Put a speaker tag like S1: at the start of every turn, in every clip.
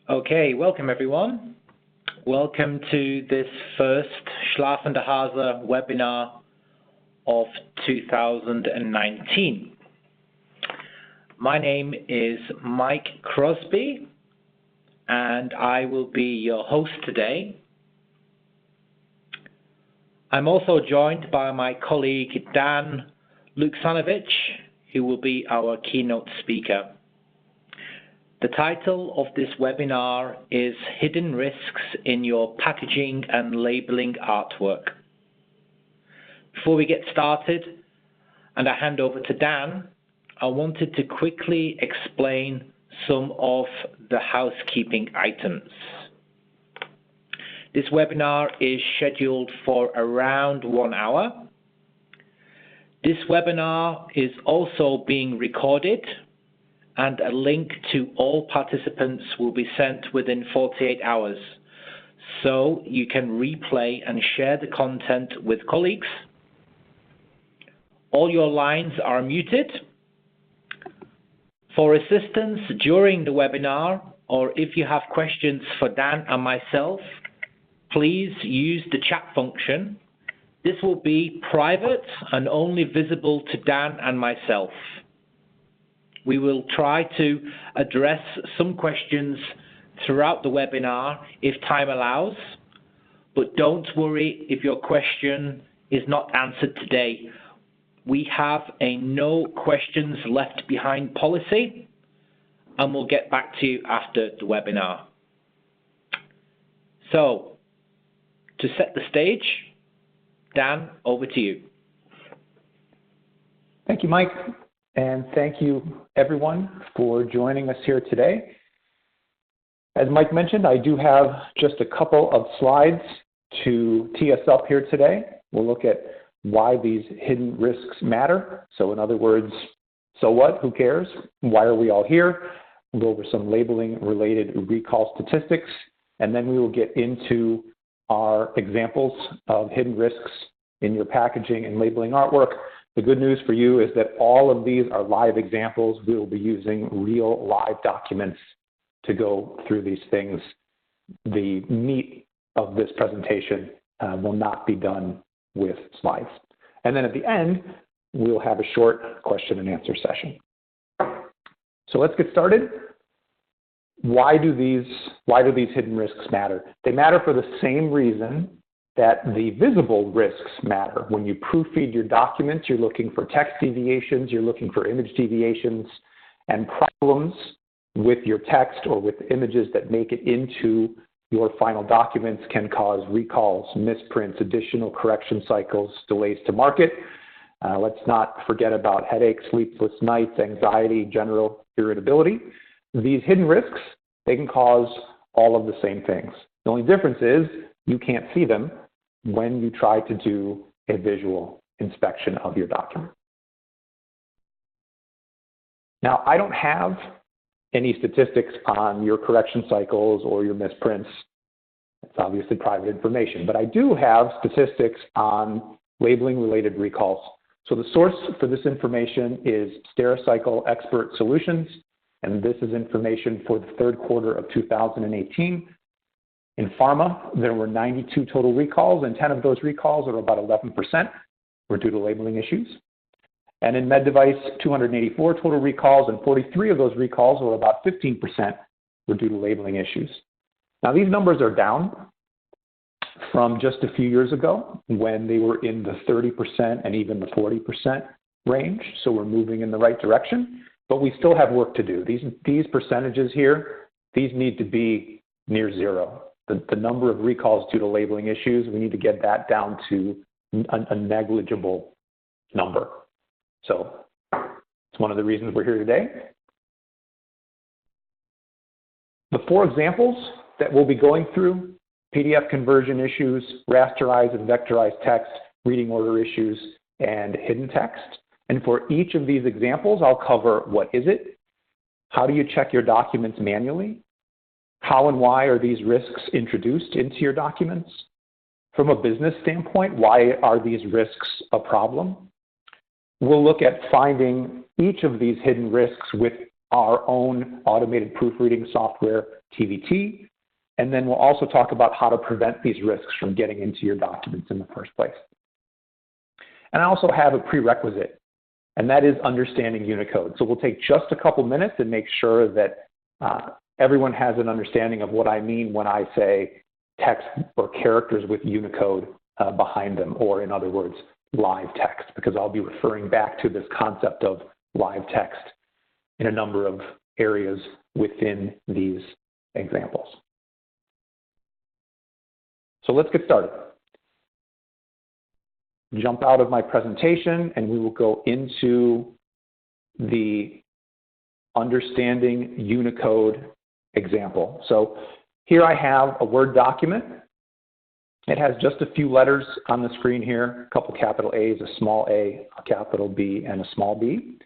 S1: Okay, welcome everyone. Welcome to this first Schlafender Hase webinar of 2019. My name is Mike Crosby and I will be your host today. I'm also joined by my colleague Dan Luksanovich, who will be our keynote speaker. The title of this webinar is Hidden Risks in Your Packaging and Labeling Artwork. Before we get started and I hand over to Dan, I wanted to quickly explain some of the housekeeping items. This webinar is scheduled for around 1 hour. This webinar is also being recorded, and a link to all participants will be sent within 48 hours. So you can replay and share the content with colleagues. All your lines are muted. For assistance during the webinar, or if you have questions for Dan and myself, please use the chat function. This will be private and only visible to Dan and myself. We will try to address some questions throughout the webinar if time allows, but don't worry if your question is not answered today. We have a no questions left behind policy, and we'll get back to you after the webinar. So, to set the stage, Dan, over to you.
S2: Thank you, Mike. And thank you, everyone, for joining us here today. As Mike mentioned, I do have just a couple of slides to tee us up here today. We'll look at why these hidden risks matter. So in other words, so what? Who cares? Why are we all here? We'll go over some labeling-related recall statistics, and then we will get into our examples of hidden risks in your packaging and labeling artwork. The good news for you is that all of these are live examples. We will be using real live documents to go through these things. The meat of this presentation will not be done with slides. And then at the end, we'll have a short question and answer session. So let's get started. Why do these hidden risks matter? They matter for the same reason that the visible risks matter. When you proofread your documents, you're looking for text deviations, you're looking for image deviations, and problems with your text or with images that make it into your final documents can cause recalls, misprints, additional correction cycles, delays to market. Let's not forget about headaches, sleepless nights, anxiety, general irritability. These hidden risks, they can cause all of the same things. The only difference is you can't see them when you try to do a visual inspection of your document. Now, I don't have any statistics on your correction cycles or your misprints. It's obviously private information, but I do have statistics on labeling-related recalls. So the source for this information is Stericycle Expert Solutions, and this is information for the third quarter of 2018. In pharma, there were 92 total recalls, and 10 of those recalls, or about 11%, were due to labeling issues. And in med device, 284 total recalls, and 43 of those recalls, or about 15%, were due to labeling issues. Now, these numbers are down from just a few years ago when they were in the 30% and even the 40% range, so we're moving in the right direction, but we still have work to do. These percentages here, these need to be near zero. The number of recalls due to labeling issues, we need to get that down to a negligible number. So it's one of the reasons we're here today. The 4 examples that we'll be going through: PDF conversion issues, rasterized and vectorized text, reading order issues, and hidden text. And for each of these examples, I'll cover what is it, how do you check your documents manually, how and why are these risks introduced into your documents? From a business standpoint, why are these risks a problem? We'll look at finding each of these hidden risks with our own automated proofreading software, TVT, and then we'll also talk about how to prevent these risks from getting into your documents in the first place. And I also have a prerequisite, and that is understanding Unicode. So we'll take just a couple minutes and make sure that everyone has an understanding of what I mean when I say text or characters with Unicode behind them, or in other words, live text, because I'll be referring back to this concept of live text in a number of areas within these examples. So let's get started. Jump out of my presentation and we will go into the understanding Unicode example. So here I have a Word document. It has just a few letters on the screen here, a couple capital A's, a small a capital B, and a small b.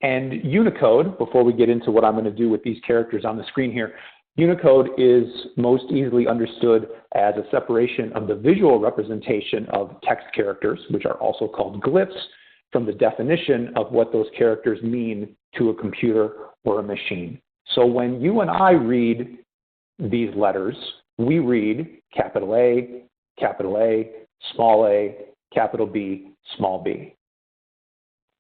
S2: And Unicode, before we get into what I'm going to do with these characters on the screen here, Unicode is most easily understood as a separation of the visual representation of text characters, which are also called glyphs, from the definition of what those characters mean to a computer or a machine. So when you and I read these letters, we read capital A, small a, capital B, small b.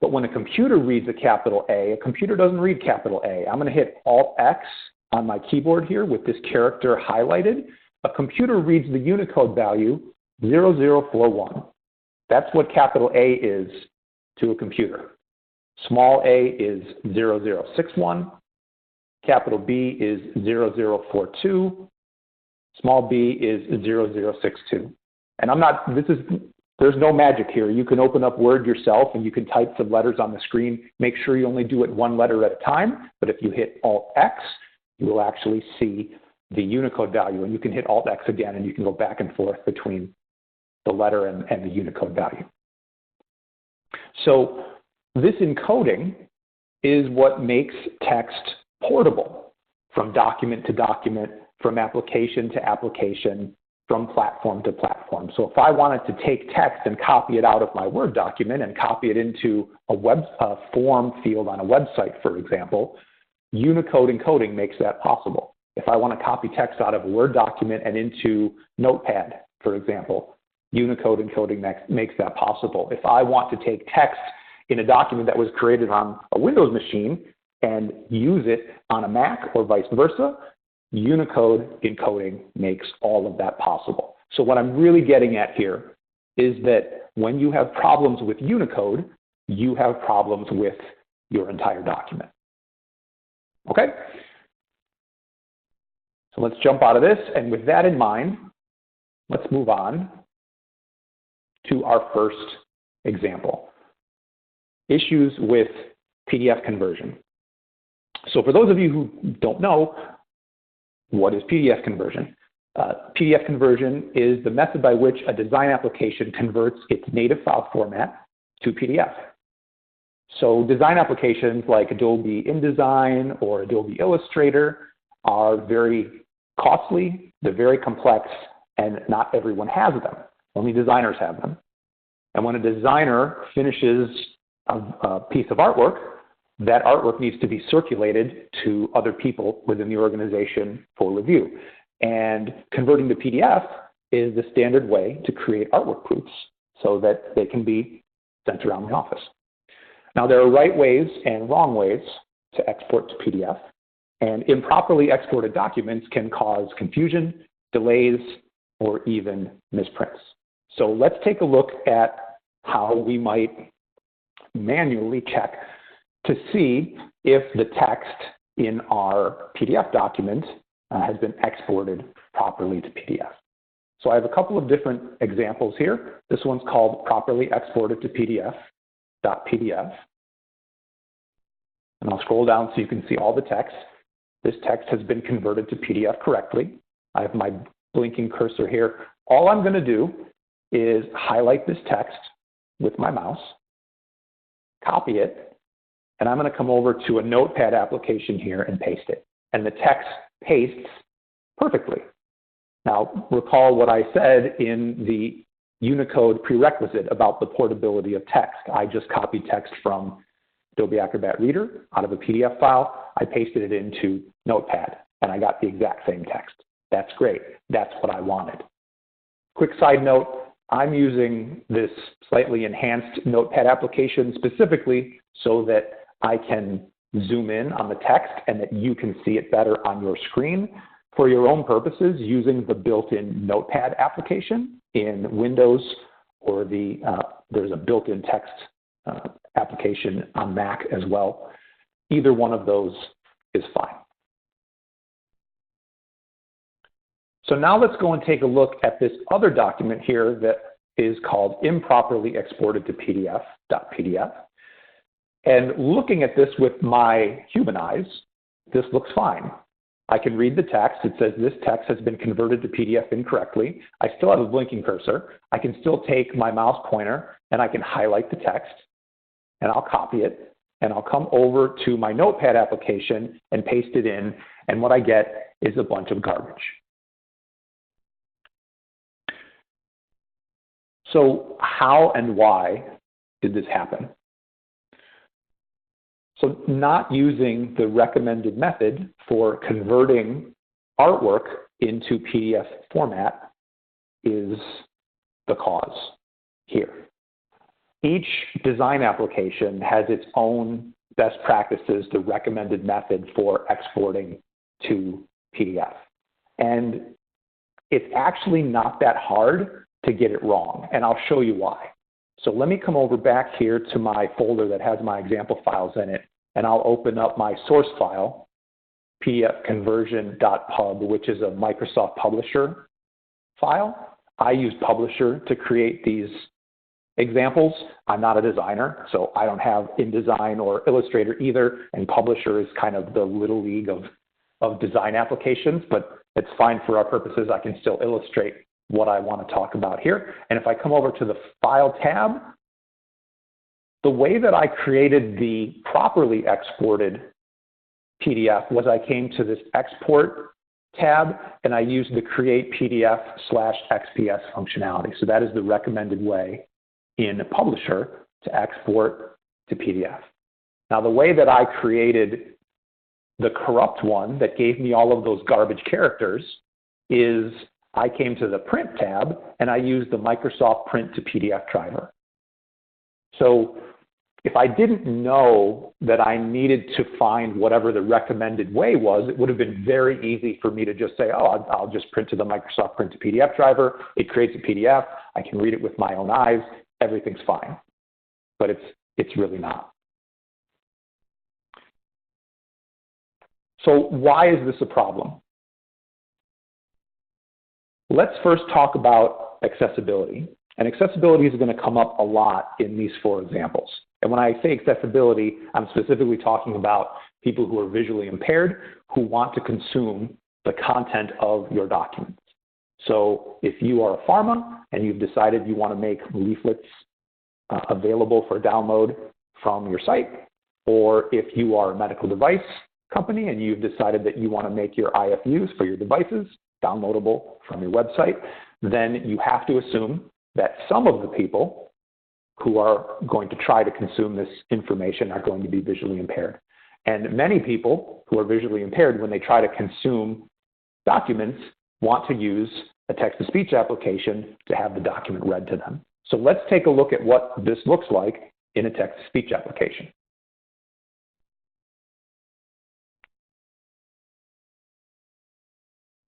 S2: But when a computer reads a capital A computer doesn't read capital A. I'm going to hit Alt-X on my keyboard here with this character highlighted. A computer reads the Unicode value 0041. That's what capital A is to a computer. Small a is 0061. Capital B is 0042. Small b is 0062. And there's no magic here. You can open up Word yourself and you can type some letters on the screen. Make sure you only do it one letter at a time. But if you hit Alt-X, you will actually see the Unicode value. And you can hit Alt-X again and you can go back and forth between the letter and the Unicode value. So this encoding is what makes text portable from document to document, from application to application, from platform to platform. So if I wanted to take text and copy it out of my Word document and copy it into a form field on a website, for example, Unicode encoding makes that possible. If I want to copy text out of a Word document and into Notepad, for example, Unicode encoding makes that possible. If I want to take text in a document that was created on a Windows machine and use it on a Mac or vice versa, Unicode encoding makes all of that possible. So what I'm really getting at here is that when you have problems with Unicode, you have problems with your entire document. Okay? So let's jump out of this, and with that in mind, let's move on to our first example. Issues with PDF conversion. So for those of you who don't know, what is PDF conversion? PDF conversion is the method by which a design application converts its native file format to PDF. So design applications like Adobe InDesign or Adobe Illustrator are very costly, they're very complex, and not everyone has them. Only designers have them. And when a designer finishes a piece of artwork, that artwork needs to be circulated to other people within the organization for review. And converting to PDF is the standard way to create artwork proofs so that they can be sent around the office. Now, there are right ways and wrong ways to export to PDF, and improperly exported documents can cause confusion, delays, or even misprints. So let's take a look at how we might manually check to see if the text in our PDF document has been exported properly to PDF. So I have a couple of different examples here. This one's called properly exported to PDF.pdf. And I'll scroll down so you can see all the text. This text has been converted to PDF correctly. I have my blinking cursor here. All I'm going to do is highlight this text with my mouse, copy it, and I'm going to come over to a Notepad application here and paste it. And the text pastes perfectly. Now, recall what I said in the Unicode prerequisite about the portability of text. I just copied text from Adobe Acrobat Reader out of a PDF file, I pasted it into Notepad, and I got the exact same text. That's great. That's what I wanted. Quick side note, I'm using this slightly enhanced Notepad application specifically so that I can zoom in on the text and that you can see it better on your screen. For your own purposes, using the built-in Notepad application in Windows, or there's a built-in text application on Mac as well. Either one of those is fine. So now let's go and take a look at this other document here that is called improperly exported to PDF.pdf. And looking at this with my human eyes, this looks fine. I can read the text. It says this text has been converted to PDF incorrectly. I still have a blinking cursor. I can still take my mouse pointer and I can highlight the text and I'll copy it and I'll come over to my Notepad application and paste it in, and what I get is a bunch of garbage. So how and why did this happen? So not using the recommended method for converting artwork into PDF format is the cause here. Each design application has its own best practices, the recommended method for exporting to PDF. And it's actually not that hard to get it wrong, and I'll show you why. So let me come over back here to my folder that has my example files in it, and I'll open up my source file, pdfconversion.pub, which is a Microsoft Publisher file. I use Publisher to create these examples. I'm not a designer, so I don't have InDesign or Illustrator either, and Publisher is kind of the little league of design applications, but it's fine for our purposes. I can still illustrate what I want to talk about here. And if I come over to the File tab, the way that I created the properly exported PDF was I came to this Export tab and I used the Create PDF/XPS functionality. So that is the recommended way in Publisher to export to PDF. Now, the way that I created the corrupt one that gave me all of those garbage characters is I came to the Print tab and I used the Microsoft Print to PDF driver. So if I didn't know that I needed to find whatever the recommended way was, it would have been very easy for me to just say, oh, I'll just print to the Microsoft Print to PDF driver. It creates a PDF. I can read it with my own eyes. Everything's fine. But it's really not. So why is this a problem? Let's first talk about accessibility. And accessibility is going to come up a lot in these 4 examples. And when I say accessibility, I'm specifically talking about people who are visually impaired who want to consume the content of your documents. So if you are a pharma and you've decided you want to make leaflets available for download from your site, or if you are a medical device company and you've decided that you want to make your IFUs for your devices downloadable from your website, then you have to assume that some of the people who are going to try to consume this information are going to be visually impaired. And many people who are visually impaired, when they try to consume documents, want to use a text-to-speech application to have the document read to them. So let's take a look at what this looks like in a text-to-speech application.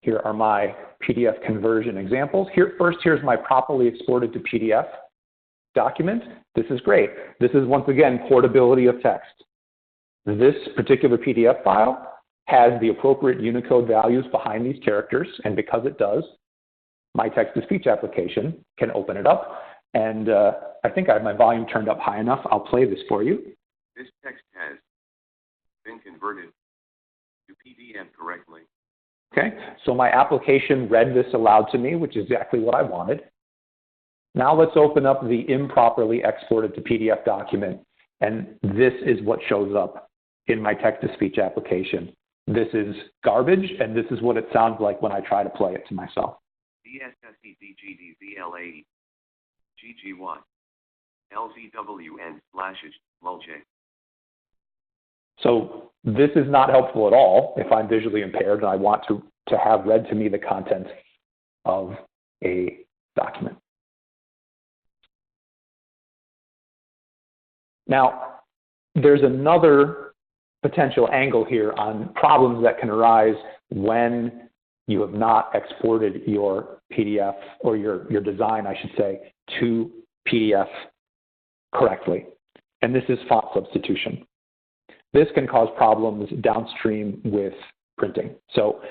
S2: Here are my PDF conversion examples. Here's my properly exported to PDF document. This is great. This is, once again, portability of text. This particular PDF file has the appropriate Unicode values behind these characters, and because it does, my text-to-speech application can open it up. And I think I have my volume turned up high enough. I'll play this for you.
S3: This text has been converted to PDF correctly.
S2: Okay, so my application read this aloud to me, which is exactly what I wanted. Now let's open up the improperly exported to PDF document, and this is what shows up in my text-to-speech application. This is garbage, and this is what it sounds like when I try to play it to myself.
S3: DSSEDGDVLA GGY LZWN/LJ.
S2: So this is not helpful at all if I'm visually impaired and I want to have read to me the content of a document. Now, there's another potential angle here on problems that can arise when you have not exported your PDF or your design, I should say, to PDF correctly. And this is font substitution. This can cause problems downstream with printing. So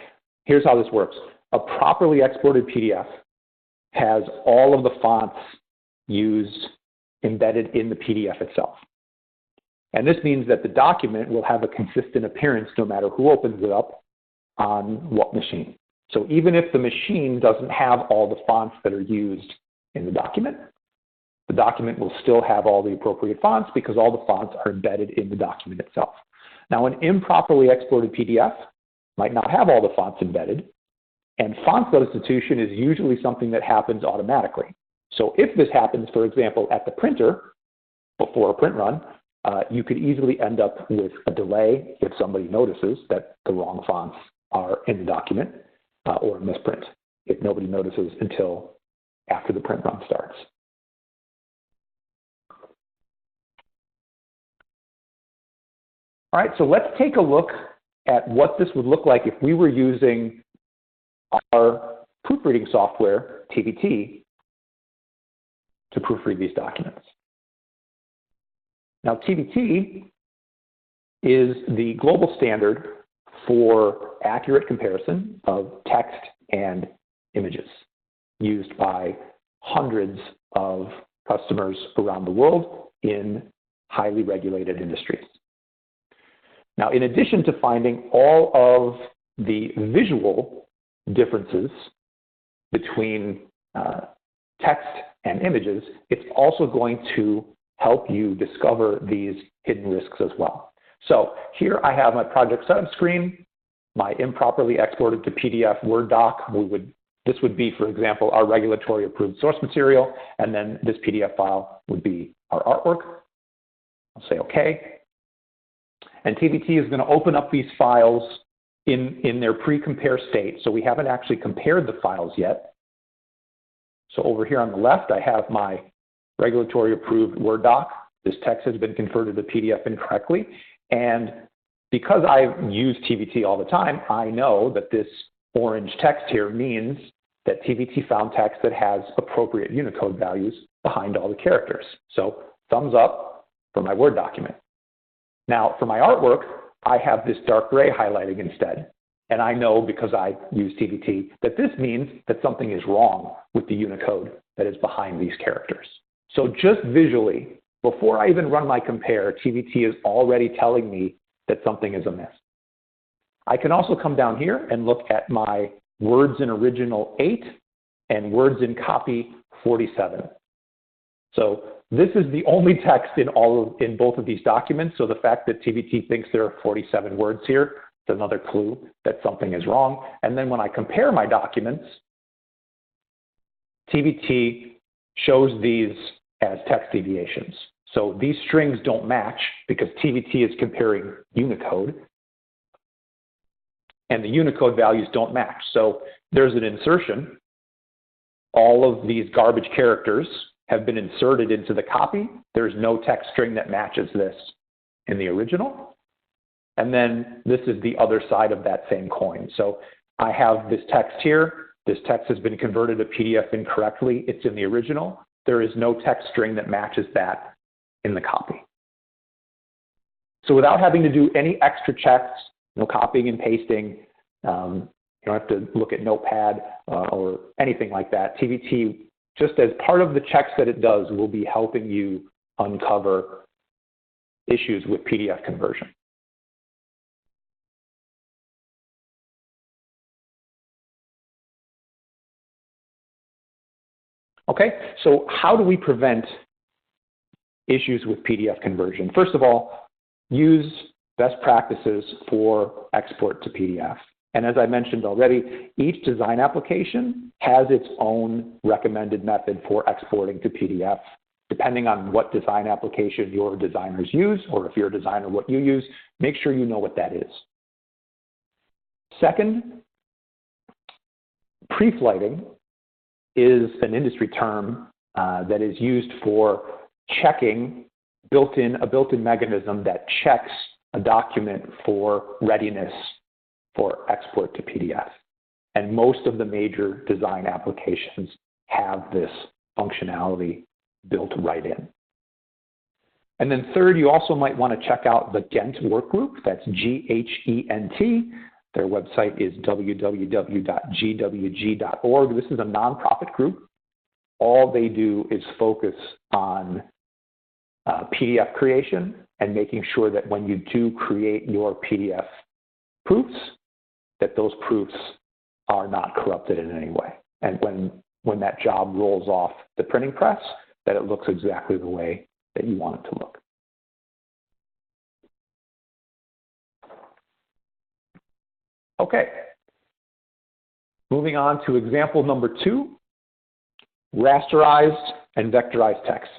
S2: here's how this works. A properly exported PDF has all of the fonts used embedded in the PDF itself. And this means that the document will have a consistent appearance no matter who opens it up on what machine. So even if the machine doesn't have all the fonts that are used in the document will still have all the appropriate fonts because all the fonts are embedded in the document itself. Now, an improperly exported PDF might not have all the fonts embedded, and font substitution is usually something that happens automatically. So if this happens, for example, at the printer before a print run, you could easily end up with a delay if somebody notices that the wrong fonts are in the document, or a misprint if nobody notices until after the print run starts. All right, so let's take a look at what this would look like if we were using our proofreading software, TVT, to proofread these documents. Now, TVT is the global standard for accurate comparison of text and images used by hundreds of customers around the world in highly regulated industries. Now, in addition to finding all of the visual differences between text and images, it's also going to help you discover these hidden risks as well. So here I have my project setup screen, my improperly exported to PDF Word doc. This would be, for example, our regulatory approved source material, and then this PDF file would be our artwork. I'll say OK. And TVT is going to open up these files in their pre-compare state. So we haven't actually compared the files yet. So over here on the left, I have my regulatory approved Word doc. This text has been converted to PDF incorrectly. And because I use TVT all the time, I know that this orange text here means that TVT found text that has appropriate Unicode values behind all the characters. So thumbs up for my Word document. Now, for my artwork, I have this dark gray highlighting instead. And I know, because I use TVT, that this means that something is wrong with the Unicode that is behind these characters. So just visually, before I even run my compare, TVT is already telling me that something is amiss. I can also come down here and look at my words in original 8 and words in copy 47. So this is the only text in both of these documents. So the fact that TVT thinks there are 47 words here is another clue that something is wrong. And then when I compare my documents, TVT shows these as text deviations. So these strings don't match because TVT is comparing Unicode, and the Unicode values don't match. So there's an insertion. All of these garbage characters have been inserted into the copy. There's no text string that matches this in the original. And then this is the other side of that same coin. So I have this text here. This text has been converted to PDF incorrectly. It's in the original. There is no text string that matches that in the copy. So without having to do any extra checks, no copying and pasting, you don't have to look at Notepad or anything like that. TVT, just as part of the checks that it does, will be helping you uncover issues with PDF conversion. Okay, so how do we prevent issues with PDF conversion? First of all, use best practices for export to PDF. And as I mentioned already, each design application has its own recommended method for exporting to PDF. depending on what design application your designers use, or if you're a designer, what you use, make sure you know what that is. Second, preflighting is an industry term that is used for checking a built-in mechanism that checks a document for readiness for export to PDF. And most of the major design applications have this functionality built right in. And then third, you also might want to check out the Ghent workgroup. That's G-H-E-N-T. Their website is www.gwg.org. This is a nonprofit group. All they do is focus on PDF creation and making sure that when you do create your PDF proofs, that those proofs are not corrupted in any way. And when that job rolls off the printing press, that it looks exactly the way that you want it to look. Okay. Moving on to example number 2, rasterized and vectorized text.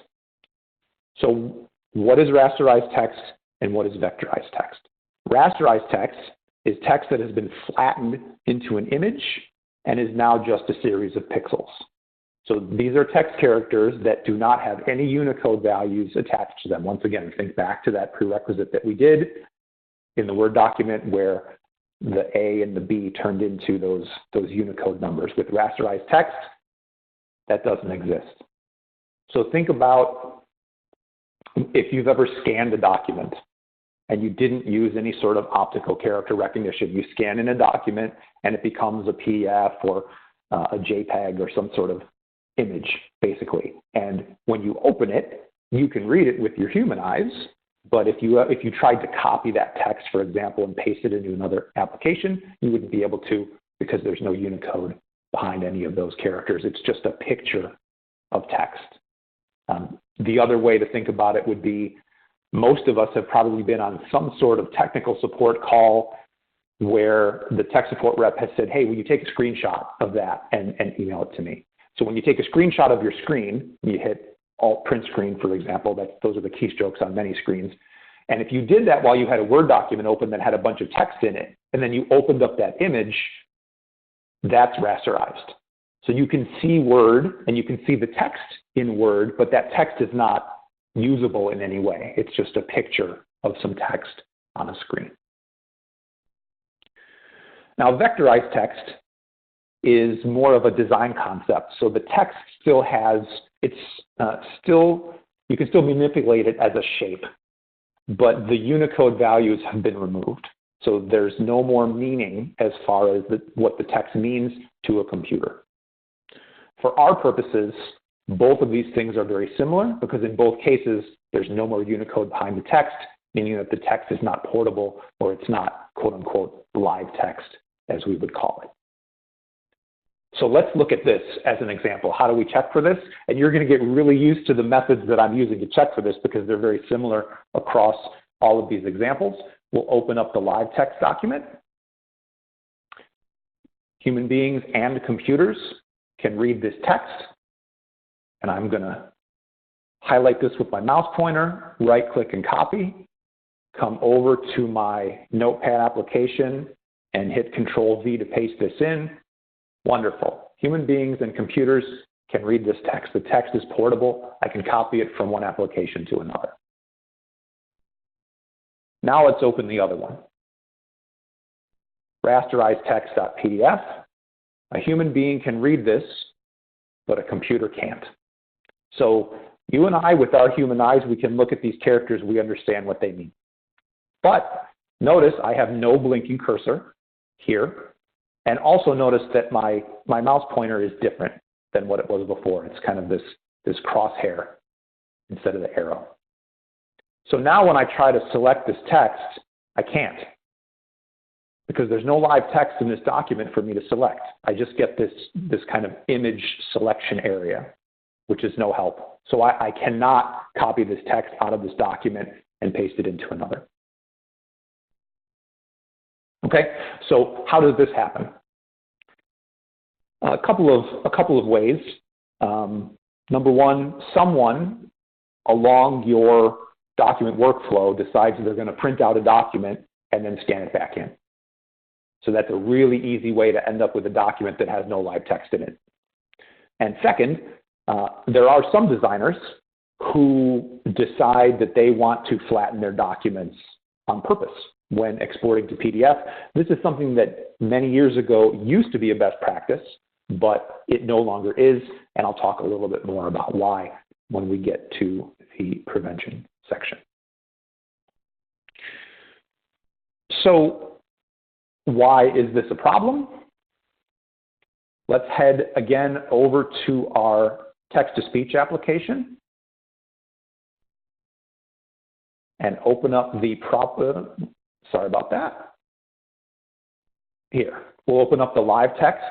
S2: So what is rasterized text and what is vectorized text? Rasterized text is text that has been flattened into an image and is now just a series of pixels. So these are text characters that do not have any Unicode values attached to them. Once again, think back to that prerequisite that we did in the Word document where the A and the B turned into those Unicode numbers. With rasterized text, that doesn't exist. So think about if you've ever scanned a document and you didn't use any sort of optical character recognition. You scan in a document and it becomes a PDF or a JPEG or some sort of image, basically. And when you open it, you can read it with your human eyes. But if you tried to copy that text, for example, and paste it into another application, you wouldn't be able to because there's no Unicode behind any of those characters. It's just a picture of text. The other way to think about it would be most of us have probably been on some sort of technical support call where the tech support rep has said, hey, will you take a screenshot of that and email it to me? So when you take a screenshot of your screen, you hit Alt print screen, for example, those are the keystrokes on many screens. And if you did that while you had a Word document open that had a bunch of text in it, and then you opened up that image, that's rasterized. So you can see Word and you can see the text in Word, but that text is not usable in any way. It's just a picture of some text on a screen. Now, vectorized text is more of a design concept. So the text still has, you can still manipulate it as a shape, but the Unicode values have been removed. So there's no more meaning as far as what the text means to a computer. For our purposes, both of these things are very similar because in both cases, there's no more Unicode behind the text, meaning that the text is not portable or it's not, quote unquote, live text, as we would call it. So let's look at this as an example. How do we check for this? And you're going to get really used to the methods that I'm using to check for this because they're very similar across all of these examples. We'll open up the live text document. Human beings and computers can read this text. And I'm going to highlight this with my mouse pointer, right-click and copy, come over to my Notepad application and hit Control-V to paste this in. Wonderful. Human beings and computers can read this text. The text is portable. I can copy it from one application to another. Now let's open the other one. Rasterized text.pdf. A human being can read this, but a computer can't. So you and I, with our human eyes, we can look at these characters, we understand what they mean. But notice I have no blinking cursor here. And also notice that my mouse pointer is different than what it was before. It's kind of this crosshair instead of the arrow. So now when I try to select this text, I can't because there's no live text in this document for me to select. I just get this kind of image selection area, which is no help. So I cannot copy this text out of this document and paste it into another. Okay, so how does this happen? A couple of ways. Number one, someone along your document workflow decides they're going to print out a document and then scan it back in. So that's a really easy way to end up with a document that has no live text in it. And second, there are some designers who decide that they want to flatten their documents on purpose when exporting to PDF. This is something that many years ago used to be a best practice, but it no longer is, and I'll talk a little bit more about why when we get to the prevention section. So why is this a problem? Let's head again over to our text-to-speech application and open up the sorry about that. Here, we'll open up the live text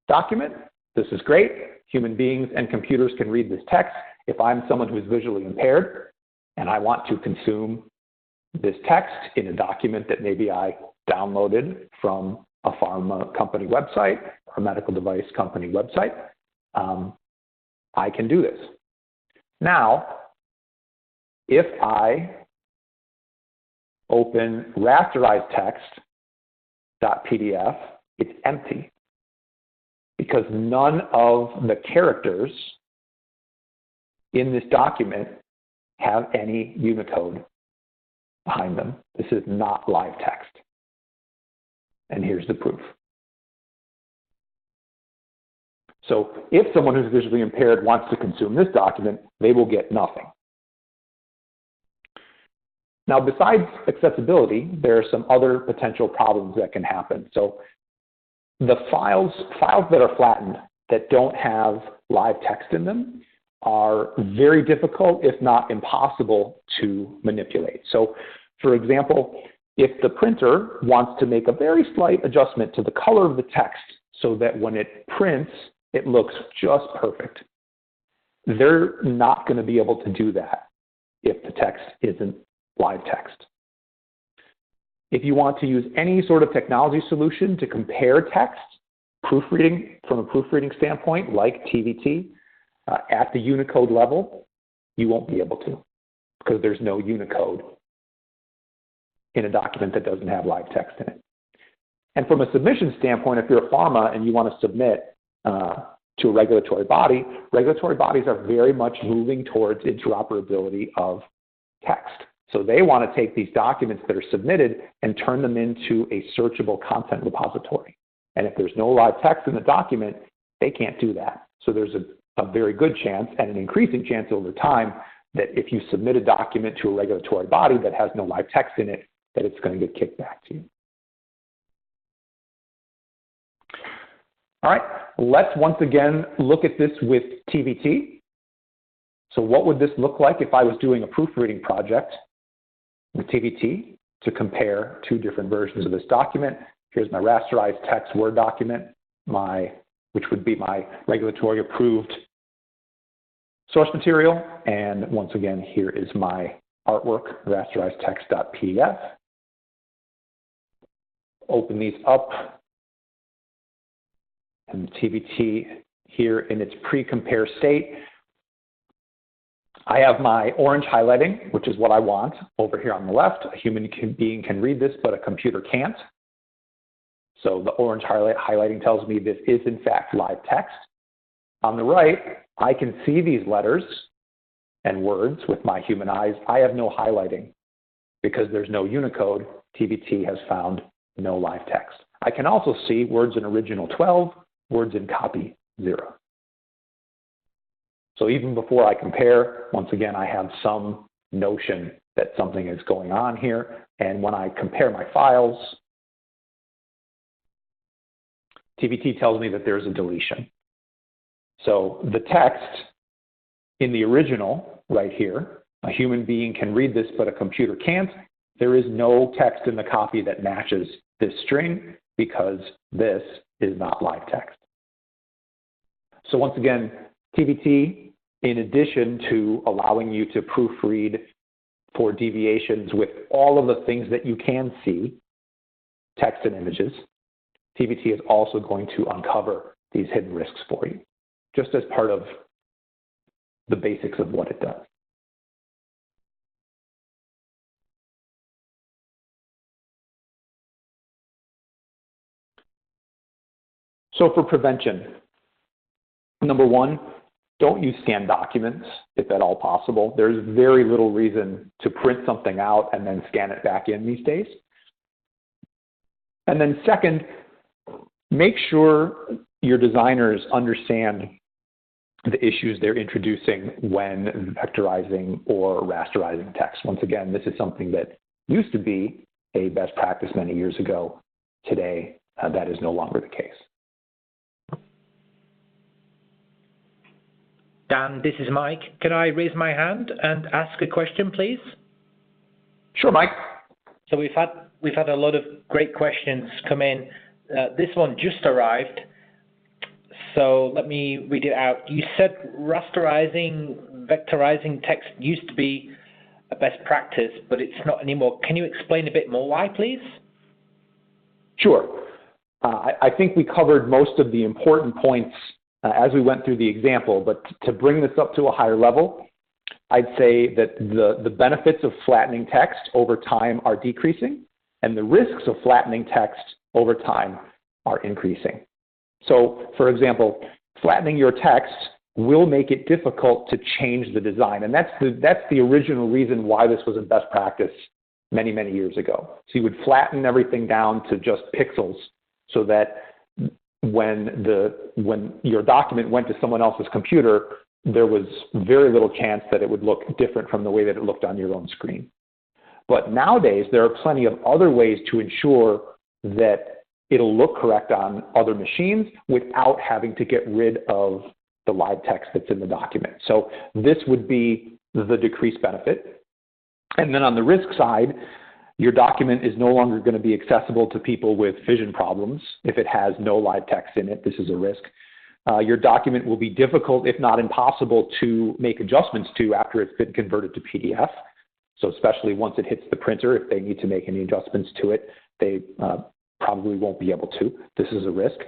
S2: document. This is great. Human beings and computers can read this text. If I'm someone who is visually impaired and I want to consume this text in a document that maybe I downloaded from a pharma company website or a medical device company website, I can do this. Now, if I open rasterized text.pdf, it's empty because none of the characters in this document have any Unicode behind them. This is not live text. And here's the proof. So if someone who's visually impaired wants to consume this document, they will get nothing. Now, besides accessibility, there are some other potential problems that can happen. So the files that are flattened that don't have live text in them are very difficult, if not impossible, to manipulate. So, for example, if the printer wants to make a very slight adjustment to the color of the text so that when it prints, it looks just perfect, they're not going to be able to do that if the text isn't live text. If you want to use any sort of technology solution to compare text, proofreading from a proofreading standpoint, like TVT, at the Unicode level, you won't be able to because there's no Unicode in a document that doesn't have live text in it. And from a submission standpoint, if you're a pharma and you want to submit to a regulatory bodies are very much moving towards interoperability of text. So they want to take these documents that are submitted and turn them into a searchable content repository. And if there's no live text in the document, they can't do that. So there's a very good chance and an increasing chance over time that if you submit a document to a regulatory body that has no live text in it, that it's going to get kicked back to you. All right, let's once again look at this with TVT. So what would this look like if I was doing a proofreading project with TVT to compare two different versions of this document? Here's my rasterized text Word document, which would be my regulatory approved source material. And once again, here is my artwork, rasterized text.pdf. Open these up. And TVT here in its pre-compare state. I have my orange highlighting, which is what I want over here on the left. A human being can read this, but a computer can't. So the orange highlighting tells me this is in fact live text. On the right, I can see these letters and words with my human eyes. I have no highlighting because there's no Unicode. TVT has found no live text. I can also see words in original 12, words in copy 0. So even before I compare, once again, I have some notion that something is going on here. And when I compare my files, TVT tells me that there's a deletion. So the text in the original right here, a human being can read this, but a computer can't. There is no text in the copy that matches this string because this is not live text. So once again, TVT, in addition to allowing you to proofread for deviations with all of the things that you can see, text and images, TVT is also going to uncover these hidden risks for you, just as part of the basics of what it does. So for prevention, number one, don't use scanned documents if at all possible. There's very little reason to print something out and then scan it back in these days. And then second, make sure your designers understand the issues they're introducing when vectorizing or rasterizing text. Once again, this is something that used to be a best practice many years ago. Today, that is no longer the case.
S1: Dan, this is Mike. Can I raise my hand and ask a question, please?
S2: Sure, Mike.
S1: So we've had a lot of great questions come in. This one just arrived, so let me read it out. You said rasterizing, vectorizing text used to be a best practice, but it's not anymore. Can you explain a bit more why, please?
S2: Sure. I think we covered most of the important points as we went through the example, but to bring this up to a higher level, I'd say that the benefits of flattening text over time are decreasing, and the risks of flattening text over time are increasing. So, for example, flattening your text will make it difficult to change the design, and that's the original reason why this was a best practice many, many years ago. So you would flatten everything down to just pixels so that when your document went to someone else's computer, there was very little chance that it would look different from the way that it looked on your own screen. But nowadays, there are plenty of other ways to ensure that it'll look correct on other machines without having to get rid of the live text that's in the document. So this would be the decreased benefit. And then on the risk side, your document is no longer going to be accessible to people with vision problems if it has no live text in it. This is a risk. Your document will be difficult, if not impossible, to make adjustments to after it's been converted to PDF. So especially once it hits the printer, if they need to make any adjustments to it, they probably won't be able to. This is a risk.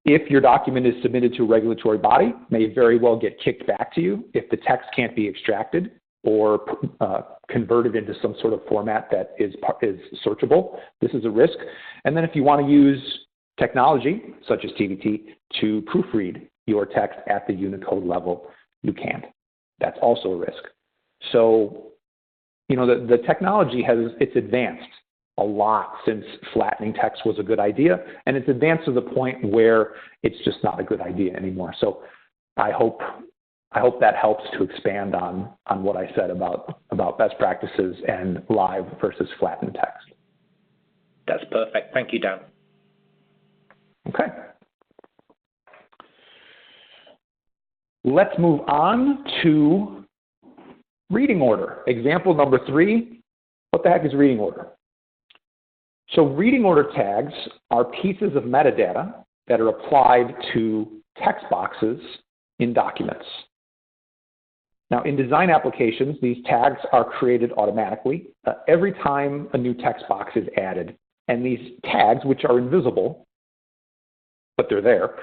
S2: If your document is submitted to a regulatory body, it may very well get kicked back to you if the text can't be extracted or converted into some sort of format that is searchable. This is a risk. And then if you want to use technology, such as TVT, to proofread your text at the Unicode level, you can't. That's also a risk. So, you know, the technology it's advanced a lot since flattening text was a good idea, and it's advanced to the point where it's just not a good idea anymore. So I hope that helps to expand on what I said about best practices and live versus flattened text.
S1: That's perfect. Thank you, Dan.
S2: Okay. Let's move on to reading order. Example number 3, what the heck is reading order? So reading order tags are pieces of metadata that are applied to text boxes in documents. Now, in design applications, these tags are created automatically every time a new text box is added. And these tags, which are invisible, but they're there,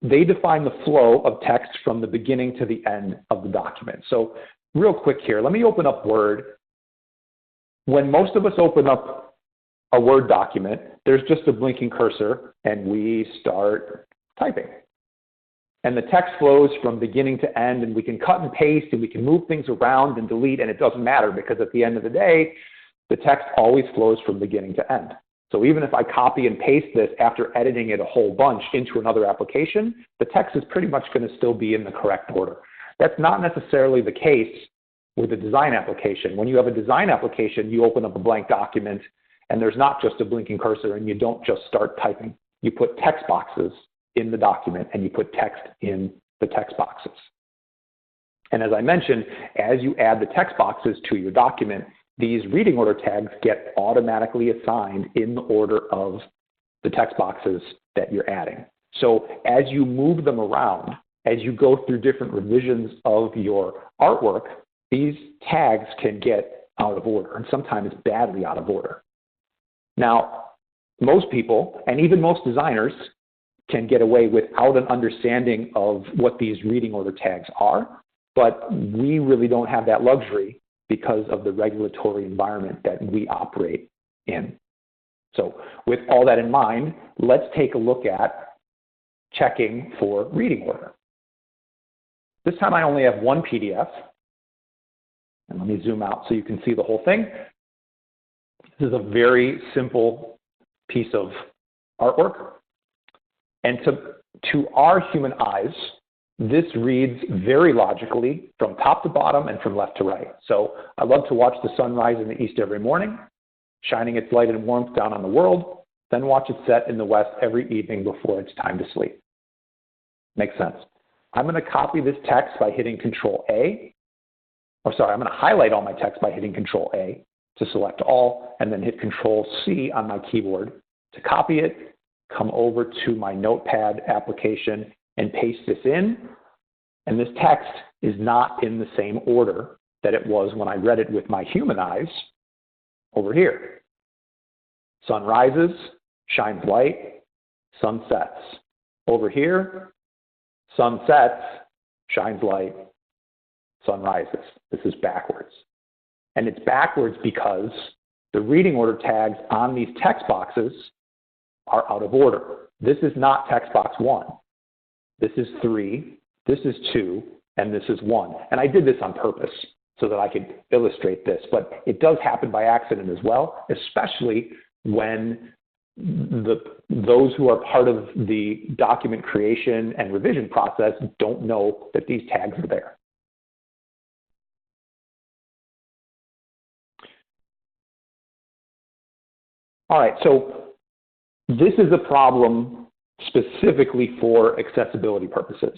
S2: they define the flow of text from the beginning to the end of the document. So real quick here, let me open up Word. When most of us open up a Word document, there's just a blinking cursor, and we start typing. And the text flows from beginning to end, and we can cut and paste, and we can move things around and delete, and it doesn't matter because at the end of the day, the text always flows from beginning to end. So even if I copy and paste this after editing it a whole bunch into another application, the text is pretty much going to still be in the correct order. That's not necessarily the case with a design application. When you have a design application, you open up a blank document, and there's not just a blinking cursor, and you don't just start typing. You put text boxes in the document, and you put text in the text boxes. And as I mentioned, as you add the text boxes to your document, these reading order tags get automatically assigned in the order of the text boxes that you're adding. So as you move them around, as you go through different revisions of your artwork, these tags can get out of order, and sometimes badly out of order. Now, most people, and even most designers, can get away without an understanding of what these reading order tags are, but we really don't have that luxury because of the regulatory environment that we operate in. So with all that in mind, let's take a look at checking for reading order. This time I only have one PDF. And let me zoom out so you can see the whole thing. This is a very simple piece of artwork. And to our human eyes, this reads very logically from top to bottom and from left to right. So I love to watch the sun rise in the east every morning, shining its light and warmth down on the world, then watch it set in the west every evening before it's time to sleep. Makes sense. I'm going to copy this text by hitting Control-A. I'm going to highlight all my text by hitting Control-A to select all, and then hit Control-C on my keyboard to copy it, come over to my Notepad application, and paste this in. And this text is not in the same order that it was when I read it with my human eyes over here. Sun rises, shines light, sun sets. Over here, sun sets, shines light, sun rises. This is backwards. And it's backwards because the reading order tags on these text boxes are out of order. This is not text box 1. This is 3, this is 2, and this is 1. And I did this on purpose so that I could illustrate this, but it does happen by accident as well, especially when those who are part of the document creation and revision process don't know that these tags are there. All right, so this is a problem specifically for accessibility purposes.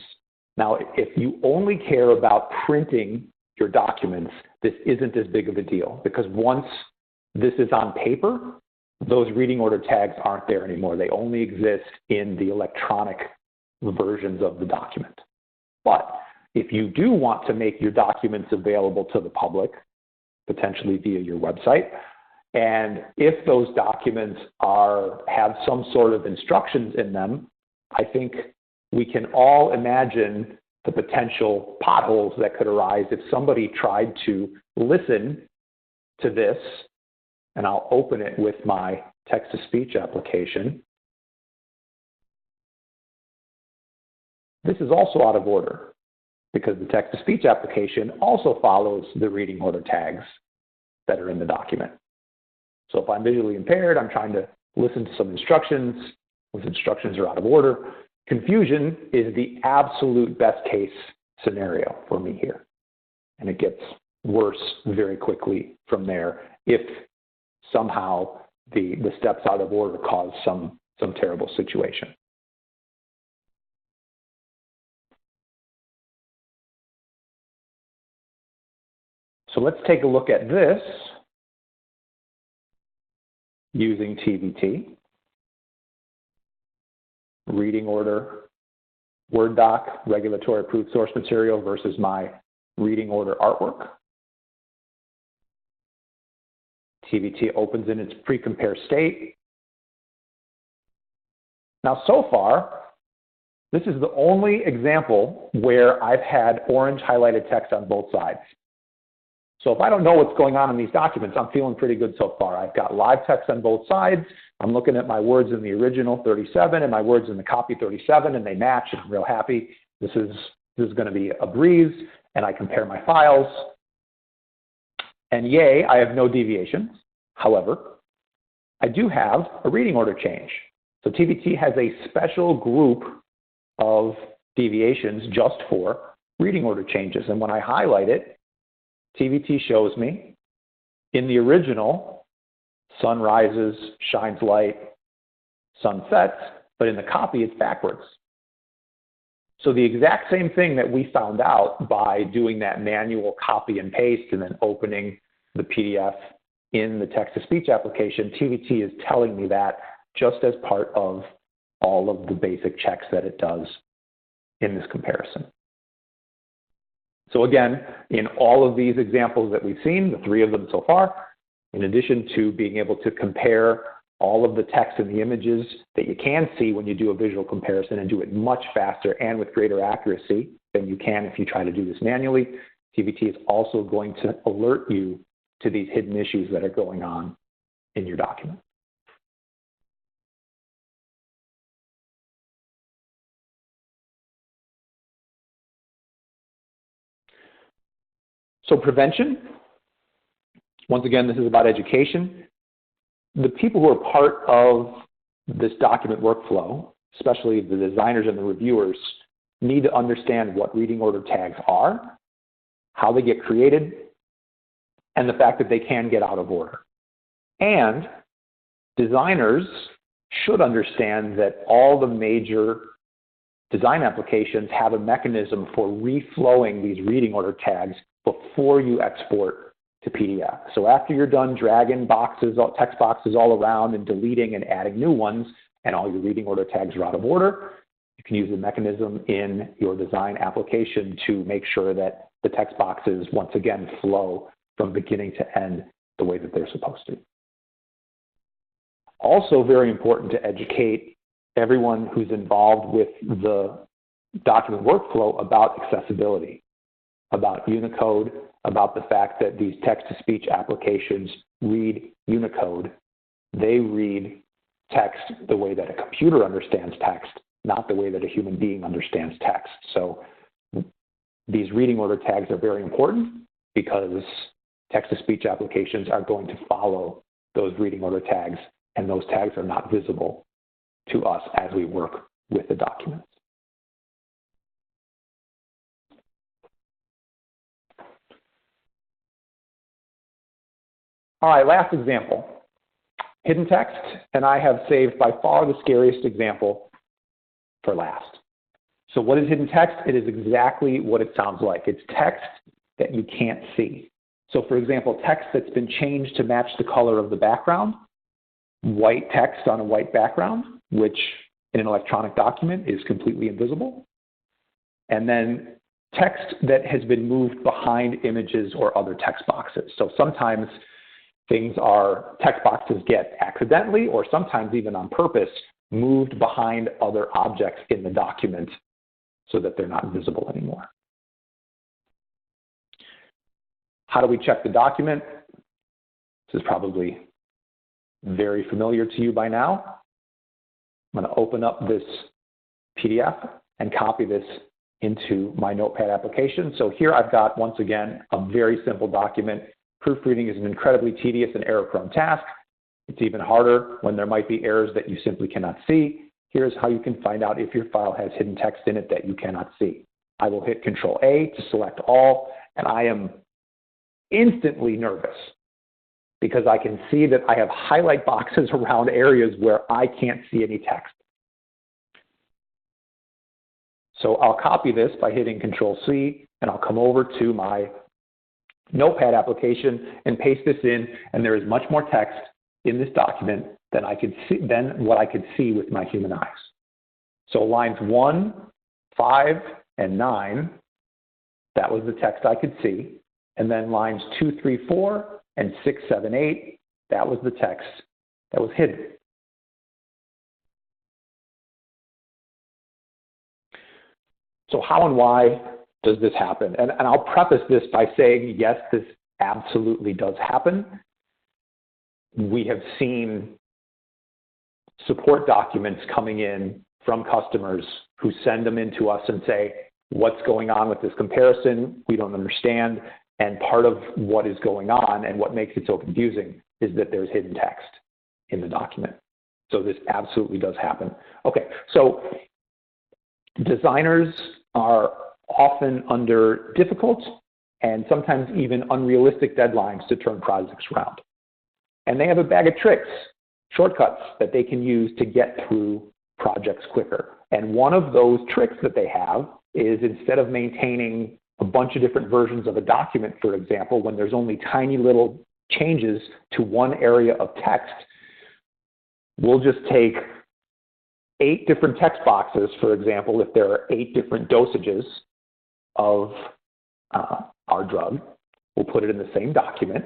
S2: Now, if you only care about printing your documents, this isn't as big of a deal because once this is on paper, those reading order tags aren't there anymore. They only exist in the electronic versions of the document. But if you do want to make your documents available to the public, potentially via your website, and if those documents have some sort of instructions in them, I think we can all imagine the potential potholes that could arise if somebody tried to listen to this. And I'll open it with my text-to-speech application. This is also out of order because the text-to-speech application also follows the reading order tags that are in the document. So if I'm visually impaired, I'm trying to listen to some instructions. Those instructions are out of order. Confusion is the absolute best case scenario for me here. And it gets worse very quickly from there if somehow the steps out of order cause some terrible situation. So let's take a look at this using TVT. Reading order, Word doc, regulatory approved source material versus my reading order artwork. TVT opens in its pre-compare state. Now, so far, this is the only example where I've had orange highlighted text on both sides. So if I don't know what's going on in these documents, I'm feeling pretty good so far. I've got live text on both sides. I'm looking at my words in the original 37 and my words in the copy 37, and they match, and I'm real happy. This is going to be a breeze, and I compare my files. And yay, I have no deviations. However, I do have a reading order change. So TVT has a special group of deviations just for reading order changes. And when I highlight it, TVT shows me in the original, sun rises, shines light, sun sets, but in the copy, it's backwards. So the exact same thing that we found out by doing that manual copy and paste and then opening the PDF in the text-to-speech application, TVT is telling me that just as part of all of the basic checks that it does in this comparison. So again, in all of these examples that we've seen, the 3 of them so far, in addition to being able to compare all of the text and the images that you can see when you do a visual comparison and do it much faster and with greater accuracy than you can if you try to do this manually, TVT is also going to alert you to these hidden issues that are going on in your document. So prevention, once again, this is about education. The people who are part of this document workflow, especially the designers and the reviewers, need to understand what reading order tags are, how they get created, and the fact that they can get out of order. And designers should understand that all the major design applications have a mechanism for reflowing these reading order tags before you export to PDF. So after you're done dragging boxes, text boxes all around and deleting and adding new ones, and all your reading order tags are out of order, you can use the mechanism in your design application to make sure that the text boxes once again flow from beginning to end the way that they're supposed to. Also very important to educate everyone who's involved with the document workflow about accessibility, about Unicode, about the fact that these text-to-speech applications read Unicode. They read text the way that a computer understands text, not the way that a human being understands text. So these reading order tags are very important because text-to-speech applications are going to follow those reading order tags, and those tags are not visible to us as we work with the documents. All right, last example, hidden text, and I have saved by far the scariest example for last. So what is hidden text? It is exactly what it sounds like. It's text that you can't see. So for example, text that's been changed to match the color of the background, white text on a white background, which in an electronic document is completely invisible. And then text that has been moved behind images or other text boxes. So sometimes text boxes get accidentally or sometimes even on purpose moved behind other objects in the document so that they're not visible anymore. How do we check the document? This is probably very familiar to you by now. I'm going to open up this PDF and copy this into my Notepad application. So here I've got, once again, a very simple document. Proofreading is an incredibly tedious and error-prone task. It's even harder when there might be errors that you simply cannot see. Here's how you can find out if your file has hidden text in it that you cannot see. I will hit Control-A to select all, and I am instantly nervous because I can see that I have highlight boxes around areas where I can't see any text. So I'll copy this by hitting Control-C, and I'll come over to my Notepad application and paste this in, and there is much more text in this document than what I could see with my human eyes. So lines 1, 5, and 9, that was the text I could see. And then lines 2, 3, 4, and 6, 7, 8, that was the text that was hidden. So how and why does this happen? And I'll preface this by saying, yes, this absolutely does happen. We have seen support documents coming in from customers who send them in to us and say, what's going on with this comparison? We don't understand. And part of what is going on and what makes it so confusing is that there's hidden text in the document. So this absolutely does happen. Okay, so designers are often under difficult and sometimes even unrealistic deadlines to turn projects around. And they have a bag of tricks, shortcuts that they can use to get through projects quicker. And one of those tricks that they have is, instead of maintaining a bunch of different versions of a document, for example, when there's only tiny little changes to one area of text, we'll just take 8 different text boxes, for example, if there are 8 different dosages of our drug. We'll put it in the same document.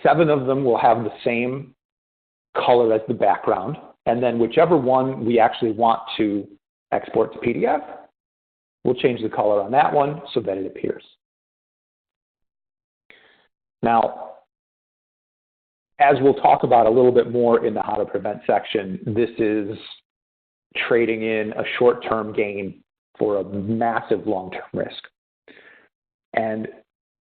S2: 7 of them will have the same color as the background. And then whichever one we actually want to export to PDF, we'll change the color on that one so that it appears. Now, as we'll talk about a little bit more in the how to prevent section, this is trading in a short-term gain for a massive long-term risk. And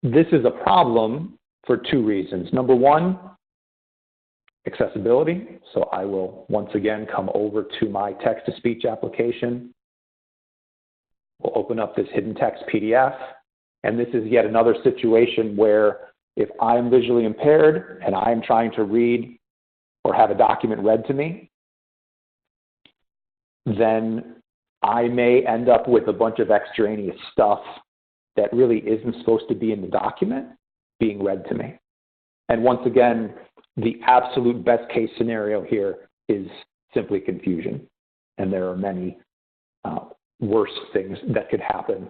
S2: this is a problem for two reasons. Number one, accessibility. So I will once again come over to my text-to-speech application. We'll open up this hidden text PDF. And this is yet another situation where if I'm visually impaired and I'm trying to read or have a document read to me, then I may end up with a bunch of extraneous stuff that really isn't supposed to be in the document being read to me. And once again, the absolute best case scenario here is simply confusion. And there are many worse things that could happen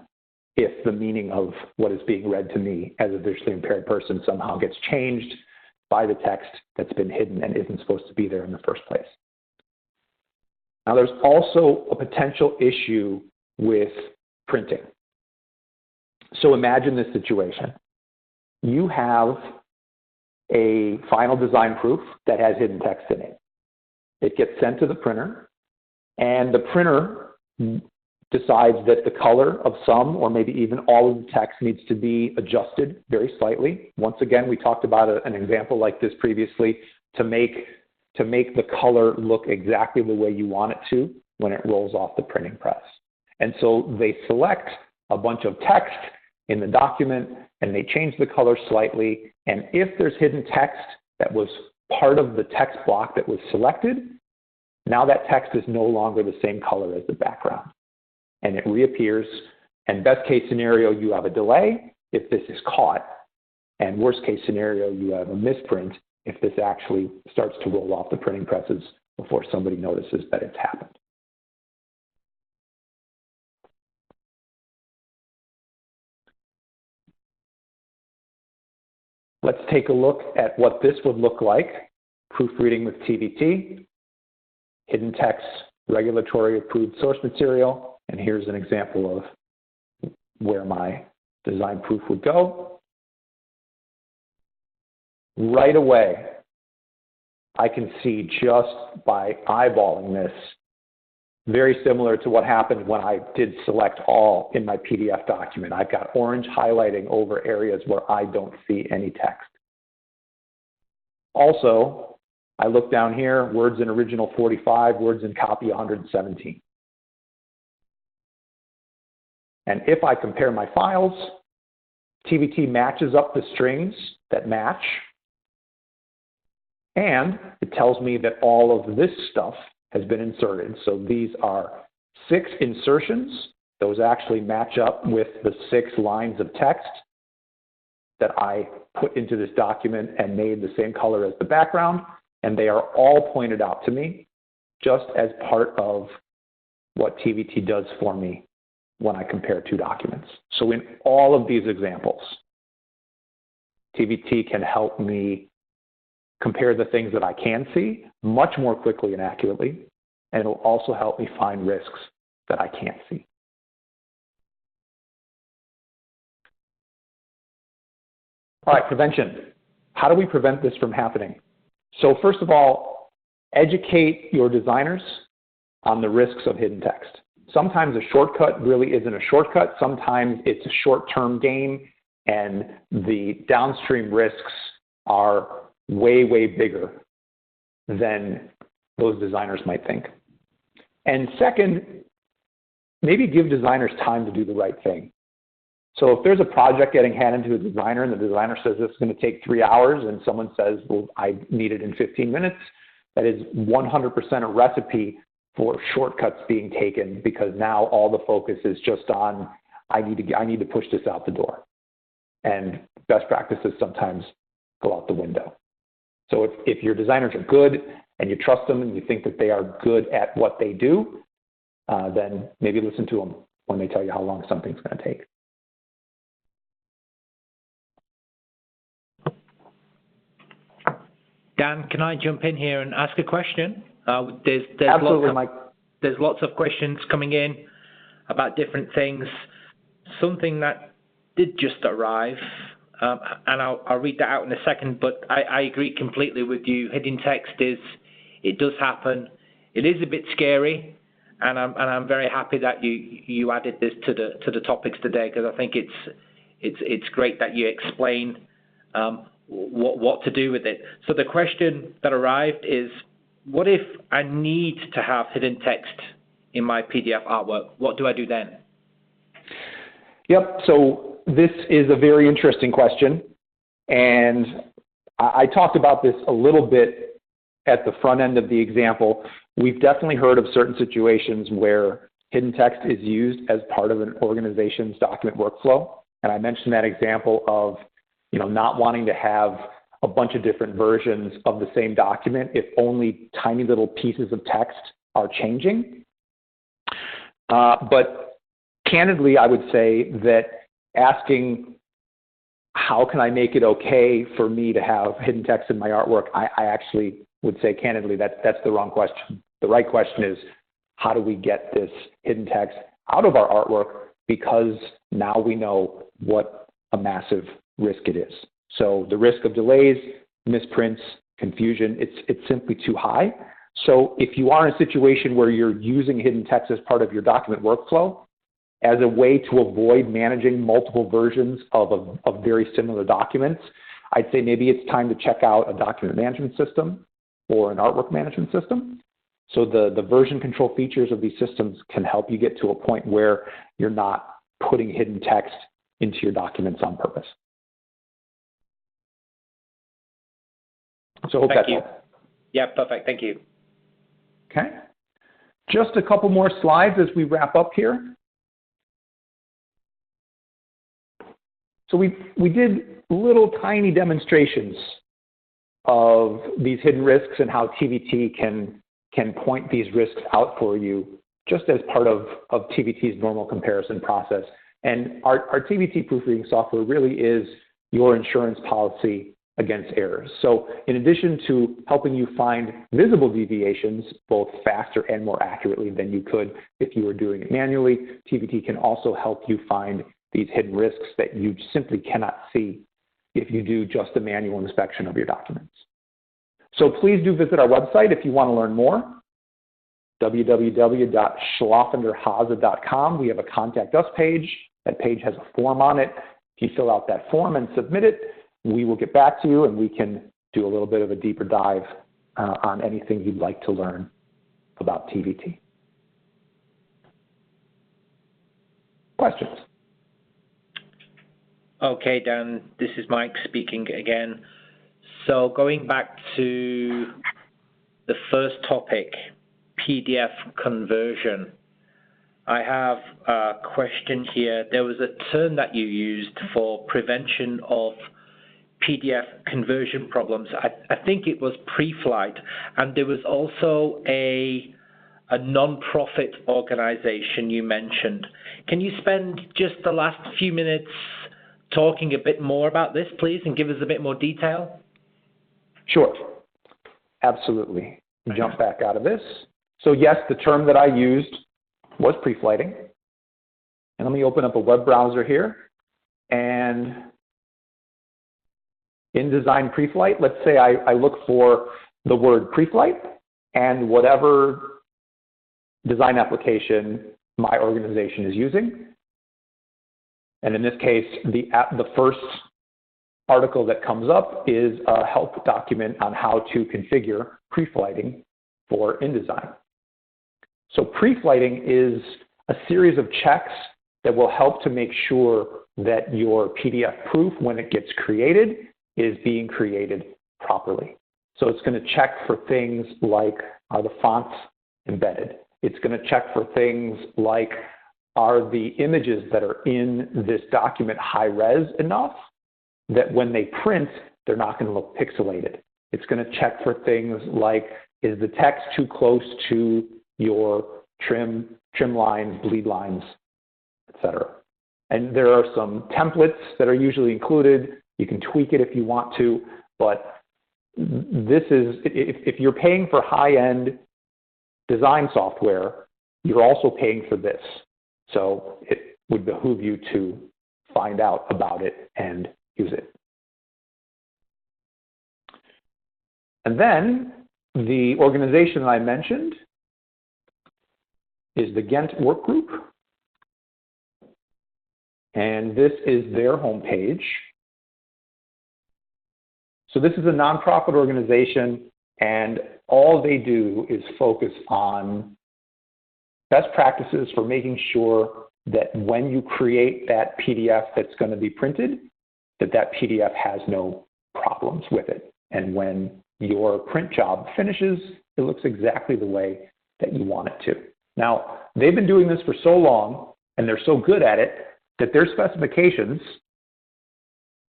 S2: if the meaning of what is being read to me as a visually impaired person somehow gets changed by the text that's been hidden and isn't supposed to be there in the first place. Now, there's also a potential issue with printing. So imagine this situation. You have a final design proof that has hidden text in it. It gets sent to the printer, and the printer decides that the color of some or maybe even all of the text needs to be adjusted very slightly. Once again, we talked about an example like this previously to make the color look exactly the way you want it to when it rolls off the printing press. And so they select a bunch of text in the document and they change the color slightly. And if there's hidden text that was part of the text block that was selected, now that text is no longer the same color as the background. And it reappears. And best case scenario, you have a delay if this is caught. And worst case scenario, you have a misprint if this actually starts to roll off the printing presses before somebody notices that it's happened. Let's take a look at what this would look like. Proofreading with TVT, hidden text, regulatory approved source material. And here's an example of where my design proof would go. Right away, I can see just by eyeballing this, very similar to what happened when I did select all in my PDF document. I've got orange highlighting over areas where I don't see any text. Also, I look down here, words in original 45, words in copy 117. And if I compare my files, TVT matches up the strings that match, and it tells me that all of this stuff has been inserted. So these are 6 insertions. Those actually match up with the 6 lines of text that I put into this document and made the same color as the background. And they are all pointed out to me just as part of what TVT does for me when I compare 2 documents. So in all of these examples, TVT can help me compare the things that I can see much more quickly and accurately, and it'll also help me find risks that I can't see. All right, prevention. How do we prevent this from happening? So first of all, educate your designers on the risks of hidden text. Sometimes a shortcut really isn't a shortcut. Sometimes it's a short-term gain, and the downstream risks are way, way bigger than those designers might think. And second, maybe give designers time to do the right thing. So if there's a project getting handed to a designer and the designer says this is going to take 3 hours and someone says, well, I need it in 15 minutes, that is 100% a recipe for shortcuts being taken, because now all the focus is just on, I need to push this out the door. And best practices sometimes go out the window. So if your designers are good and you trust them and you think that they are good at what they do, then maybe listen to them when they tell you how long something's going to take.
S1: Dan, can I jump in here and ask a question?
S2: Absolutely, Mike.
S1: There's lots of questions coming in about different things. Something that did just arrive, and I'll read that out in a second, but I agree completely with you. Hidden text it does happen. It is a bit scary, and I'm very happy that you added this to the topics today, because I think it's great that you explain what to do with it. So the question that arrived is, what if I need to have hidden text in my PDF artwork? What do I do then?
S2: Yep, so this is a very interesting question. And I talked about this a little bit at the front end of the example. We've definitely heard of certain situations where hidden text is used as part of an organization's document workflow. And I mentioned that example of, not wanting to have a bunch of different versions of the same document if only tiny little pieces of text are changing. But candidly, I would say that asking, how can I make it okay for me to have hidden text in my artwork? I actually would say candidly that's the wrong question. The right question is, how do we get this hidden text out of our artwork? Because now we know what a massive risk it is. So the risk of delays, misprints, confusion, it's simply too high. So if you are in a situation where you're using hidden text as part of your document workflow, as a way to avoid managing multiple versions of very similar documents, I'd say maybe it's time to check out a document management system or an artwork management system. So the version control features of these systems can help you get to a point where you're not putting hidden text into your documents on purpose. So I hope
S1: Thank you.
S2: helps.
S1: Yeah, perfect. Thank you.
S2: Okay. Just a couple more slides as we wrap up here. So we did little tiny demonstrations of these hidden risks and how TVT can point these risks out for you just as part of TVT's normal comparison process. And our TVT proofreading software really is your insurance policy against errors. So in addition to helping you find visible deviations, both faster and more accurately than you could if you were doing it manually, TVT can also help you find these hidden risks that you simply cannot see if you do just a manual inspection of your documents. So please do visit our website if you want to learn more, www.schlafenderhase.com. We have a Contact Us page. That page has a form on it. If you fill out that form and submit it, we will get back to you and we can do a little bit of a deeper dive on anything you'd like to learn about TVT. Questions?
S1: Okay, Dan, this is Mike speaking again. So going back to the first topic, PDF conversion, I have a question here. There was a term that you used for prevention of PDF conversion problems. I think it was Preflight, and there was also a non-profit organization you mentioned. Can you spend just the last few minutes talking a bit more about this, please, and give us a bit more detail?
S2: Sure, absolutely. Jump back out of this. So yes, the term that I used was preflighting. And let me open up a web browser here. And in Design Preflight, let's say I look for the word preflight and whatever design application my organization is using. And in this case, the first article that comes up is a help document on how to configure preflighting for InDesign. So preflighting is a series of checks that will help to make sure that your PDF proof, when it gets created, is being created properly. So it's going to check for things like, are the fonts embedded? It's going to check for things like, are the images that are in this document high-res enough that when they print, they're not going to look pixelated. It's going to check for things like, is the text too close to your trim lines, bleed lines, etc. And there are some templates that are usually included. You can tweak it if you want to, but this is, if you're paying for high-end design software, you're also paying for this. So it would behoove you to find out about it and use it. And then the organization that I mentioned is the Ghent Workgroup. And this is their homepage. So this is a nonprofit organization, and all they do is focus on best practices for making sure that when you create that PDF that's going to be printed, that that PDF has no problems with it. And when your print job finishes, it looks exactly the way that you want it to. Now, they've been doing this for so long, and they're so good at it, that their specifications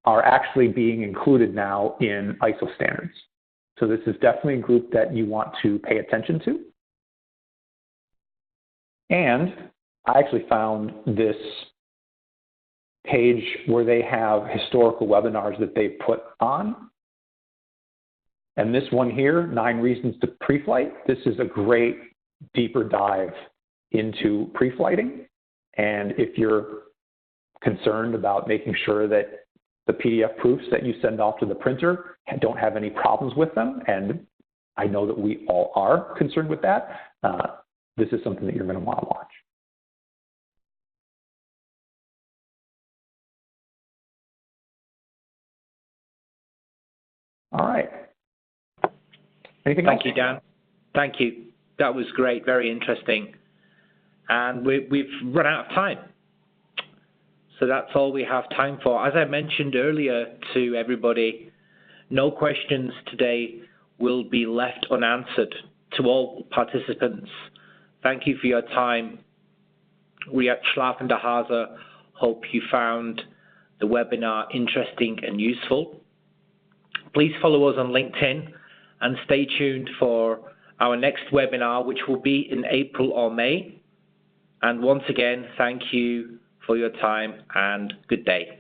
S2: are actually being included now in ISO standards. So this is definitely a group that you want to pay attention to. And I actually found this page where they have historical webinars that they've put on. And this one here, 9 Reasons to Preflight, this is a great deeper dive into preflighting. And if you're concerned about making sure that the PDF proofs that you send off to the printer don't have any problems with them, and I know that we all are concerned with that, this is something that you're going to want to watch. All right. Anything else?
S1: Thank you, Dan. Thank you. That was great, very interesting. And we've run out of time. So that's all we have time for. As I mentioned earlier to everybody, no questions today will be left unanswered. To all participants, thank you for your time. We at Schlafender Hase hope you found the webinar interesting and useful. Please follow us on LinkedIn and stay tuned for our next webinar, which will be in April or May. And once again, thank you for your time and good day.